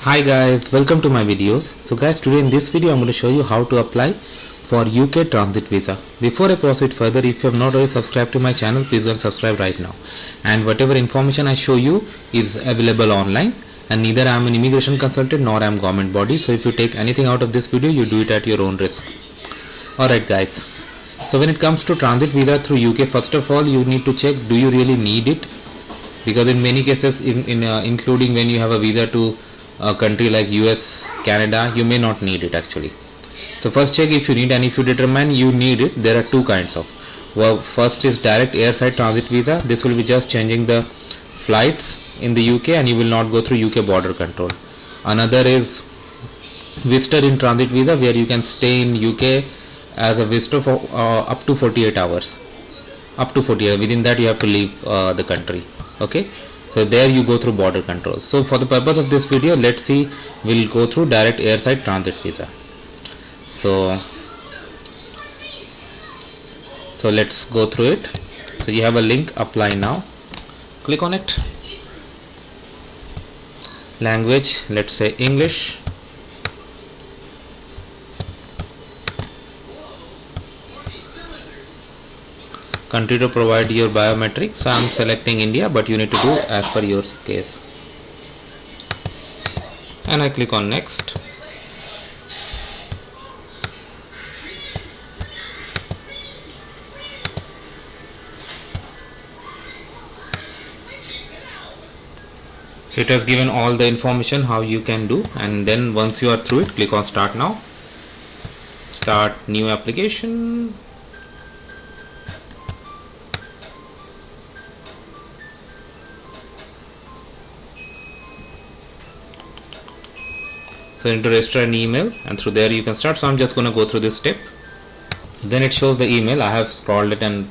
Hi guys, welcome to my videos. So guys, today in this video I'm going to show you how to apply for UK transit visa. Before I proceed further, if you have not already subscribed to my channel, please go and subscribe right now. And whatever information I show you is available online, and neither I am an immigration consultant nor I am government body. So if you take anything out of this video, you do it at your own risk. Alright guys, so when it comes to transit visa through UK, first of all you need to check, do you really need it? Because in many cases, including when you have a visa to a country like US, Canada, you may not need it actually. So first check if you need, and if you determine you need it, there are two kinds of. Well, first is direct airside transit visa. This will be just changing the flights in the UK and you will not go through UK border control. Another is visitor in transit visa, where you can stay in UK as a visitor for up to 48 hours. Up to 48, within that you have to leave the country. Okay, so there you go through border control. So for the purpose of this video, let's see, we'll go through direct airside transit visa. So let's go through it. So you have a link, apply now, click on it. Language, let's say English. Country to provide your biometrics, so I am selecting India, but you need to do as per your case, and I click on next. It has given all the information how you can do, and then once you are through it, click on start now. Start new application. So you need to register an email, and through there you can start. So I'm just going to go through this step. Then it shows the email. I have scrolled it and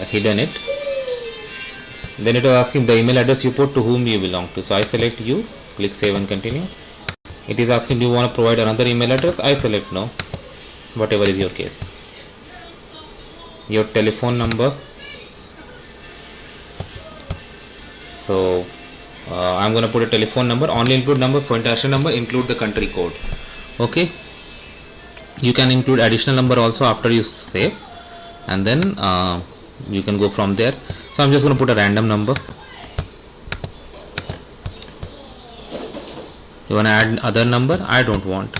hidden it. Then it was asking the email address you put to whom you belong to. So I select you, click save and continue. It is asking, do you want to provide another email address? I select no, whatever is your case. Your telephone number. So I'm going to put a telephone number, only include number, for international number, include the country code. Okay, you can include additional number also after you save, and then you can go from there. So I'm just going to put a random number. You want to add other number? I don't want.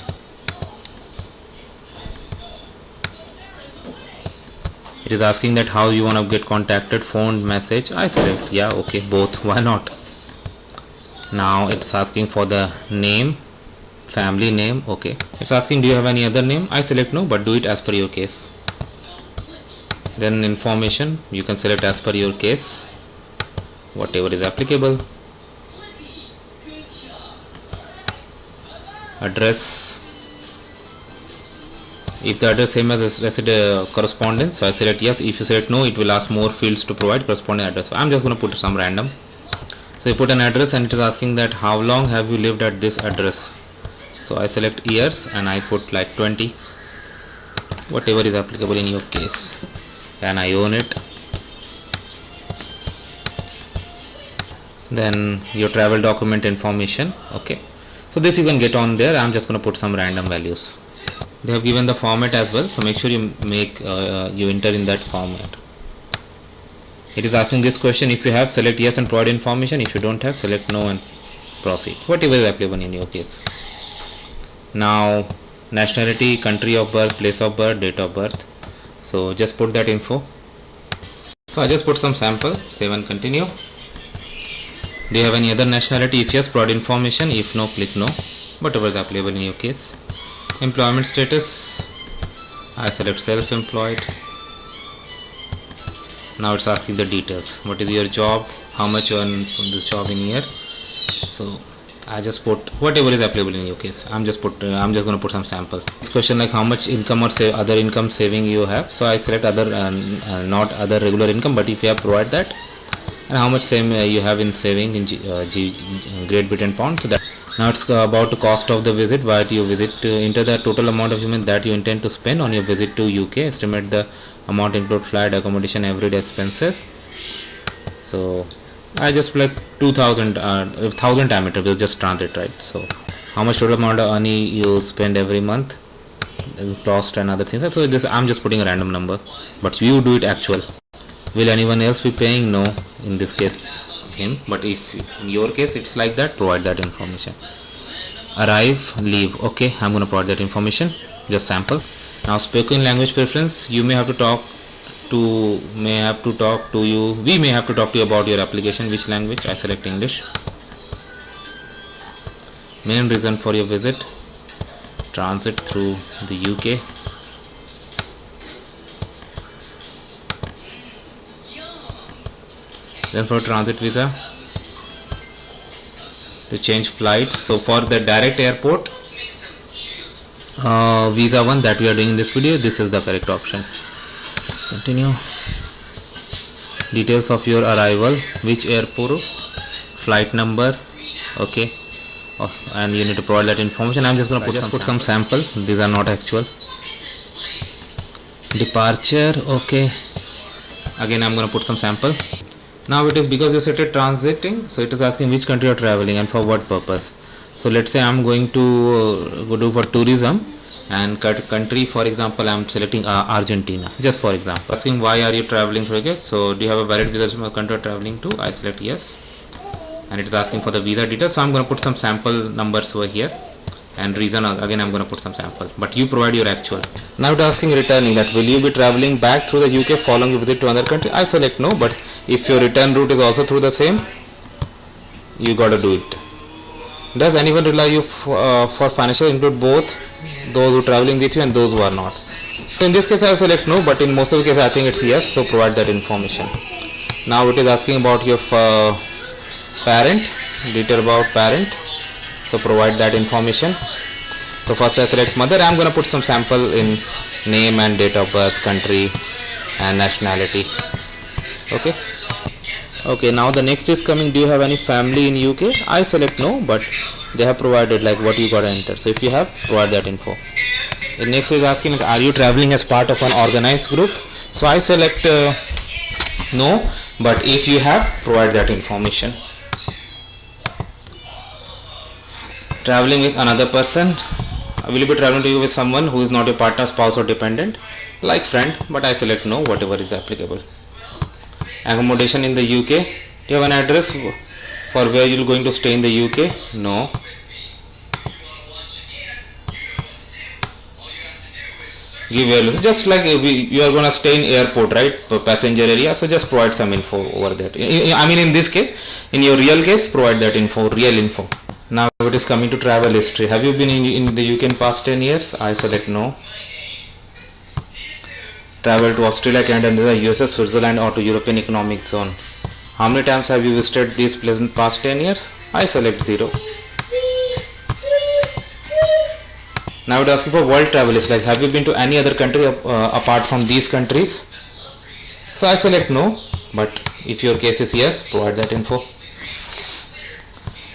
It is asking that how you want to get contacted, phone, message. I select yeah, okay, both, why not. Now it's asking for the name, family name. Okay, it's asking, do you have any other name? I select no, but do it as per your case. Then information, you can select as per your case, whatever is applicable. Address, if the address same as resident correspondence, so I select yes. If you select no, it will ask more fields to provide corresponding address. So I'm just going to put some random. So you put an address, and it is asking that how long have you lived at this address. So I select years and I put like 20, whatever is applicable in your case, and I own it. Then your travel document information. Okay, so this you can get on there. I'm just going to put some random values. They have given the format as well, so make sure you you enter in that format. It is asking this question, if you have, select yes and provide information. If you don't have, select no and proceed, whatever is applicable in your case. Now nationality, country of birth, place of birth, date of birth. So just put that info. So I just put some sample, save and continue. Do you have any other nationality? If yes, provide information. If no, click no, whatever is applicable in your case. Employment status, I select self-employed. Now it's asking the details. What is your job? How much you earn from this job in year? So I just put whatever is applicable in your case. I'm just going to put some sample. This question like how much income or say other income saving you have. So I select other, not other regular income, but if you have, provide that, and how much same you have in saving in Great Britain pound. So that now it's about the cost of the visit. Why do you visit? Enter the total amount of money that you intend to spend on your visit to UK. Estimate the amount include flight, accommodation, everyday expenses. So I just like 2000 1000 diameter will just transit, right? So how much total amount of money you spend every month, cost and other things. So this I'm just putting a random number, but you do it actual. Will anyone else be paying? No, in this case him, but if in your case it's like that, provide that information. Arrive, leave, okay, I'm going to provide that information, just sample. Now spoken language preference, you may have to talk to you, we may have to talk to you about your application, which language. I select English. Main reason for your visit, transit through the UK. Then for transit visa, to change flights. So for the direct airport visa one that we are doing in this video, this is the correct option. Continue. Details of your arrival, which airport, flight number, okay. And you need to provide that information. I'm just going to put some sample. These are not actual. Departure, okay. Again I'm going to put some sample. Now it is because you set it transiting, so it is asking which country you are traveling and for what purpose. So let's say I'm going to go do for tourism, and country, for example, I'm selecting Argentina, just for example. Asking why are you traveling through UK. So do you have a valid visa from a country you're traveling to? I select yes, and it is asking for the visa details. So I'm going to put some sample numbers over here, and reason again I'm going to put some sample, but you provide your actual. Now it is asking returning, that will you be traveling back through the UK following your visit to another country. I select no, but if your return route is also through the same, you got to do it. Does anyone rely you for financial, include both those who are traveling with you and those who are not. So in this case I select no, but in most of the cases I think it's yes, so provide that information. Now it is asking about your parent, detail about parent, so provide that information. So first I select mother. I'm going to put some sample in name and date of birth, country and nationality. Okay, now the next is coming, do you have any family in UK? I select no, but they have provided like what you got to enter. So if you have, provide that info. The next is asking, are you traveling as part of an organized group? So I select no, but if you have, provide that information. Traveling with another person, will you be traveling to you with someone who is not your partner, spouse or dependent, like friend, but I select no, whatever is applicable. Accommodation in the UK, do you have an address for where you are going to stay in the UK? No. Give value, just like you are going to stay in airport, right, passenger area, so just provide some info over there. I mean in this case, in your real case, provide that info, real info. Now it is coming to travel history. Have you been in the UK in past 10 years? I select no. Travel to Australia, Canada, USA, Switzerland or to European Economic Zone. How many times have you visited these places in past 10 years? I select 0. Now it is asking for world travel. It's like, have you been to any other country apart from these countries? So I select no, but if your case is yes, provide that info.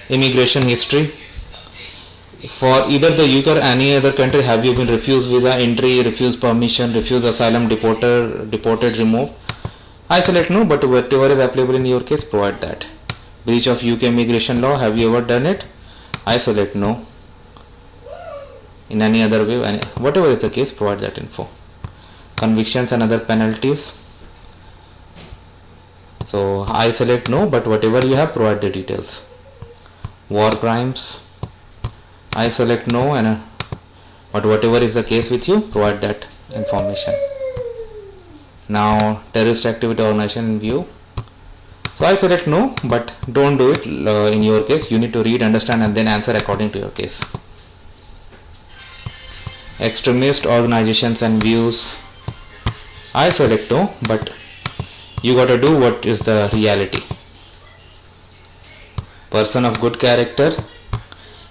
Immigration history. For either the UK or any other country, have you been refused visa entry, refused permission, refused asylum, deported, removed? I select no, but whatever is applicable in your case, provide that. Breach of UK immigration law, have you ever done it? I select no. In any other way, whatever is the case, provide that info. Convictions and other penalties. So I select no, but whatever you have, provide the details. War crimes, I select no, but whatever is the case with you, provide that information. Now terrorist activity organization in view, so I select no, but don't do it in your case. You need to read, understand and then answer according to your case. Extremist organizations and views, I select no, but you got to do what is the reality. Person of good character,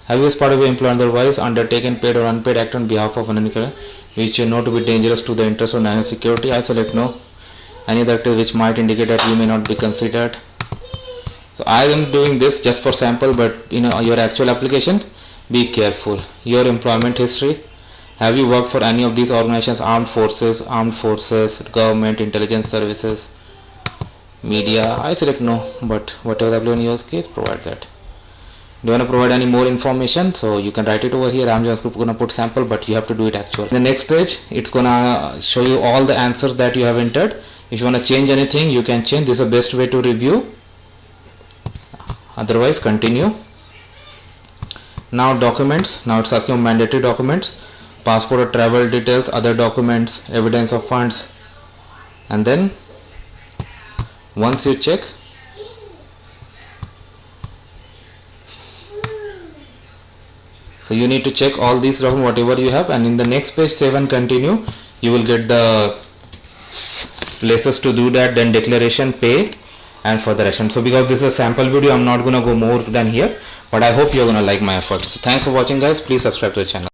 have you as part of your employer otherwise undertaken paid or unpaid act on behalf of an individual which you know to be dangerous to the interest of national security? I select no. Any other activity which might indicate that you may not be considered. So I am doing this just for sample, but your actual application, be careful. Your employment history, have you worked for any of these organizations, armed forces, government, intelligence services? Media, I select no, but whatever the applicant in your case, provide that. Do you want to provide any more information? So you can write it over here. I'm just going to put sample, but you have to do it actually. The next page, it's going to show you all the answers that you have entered. If you want to change anything, you can change. This is the best way to review. Otherwise, continue. Now documents. Now it's asking mandatory documents, passport or travel details, other documents, evidence of funds, and then once you check, so you need to check all these documents whatever you have, and in the next page save and continue, you will get the places to do that, then declaration, pay, and further action. So because this is a sample video, I'm not gonna go more than here, but I hope you're gonna like my efforts. So thanks for watching guys. Please subscribe to the channel.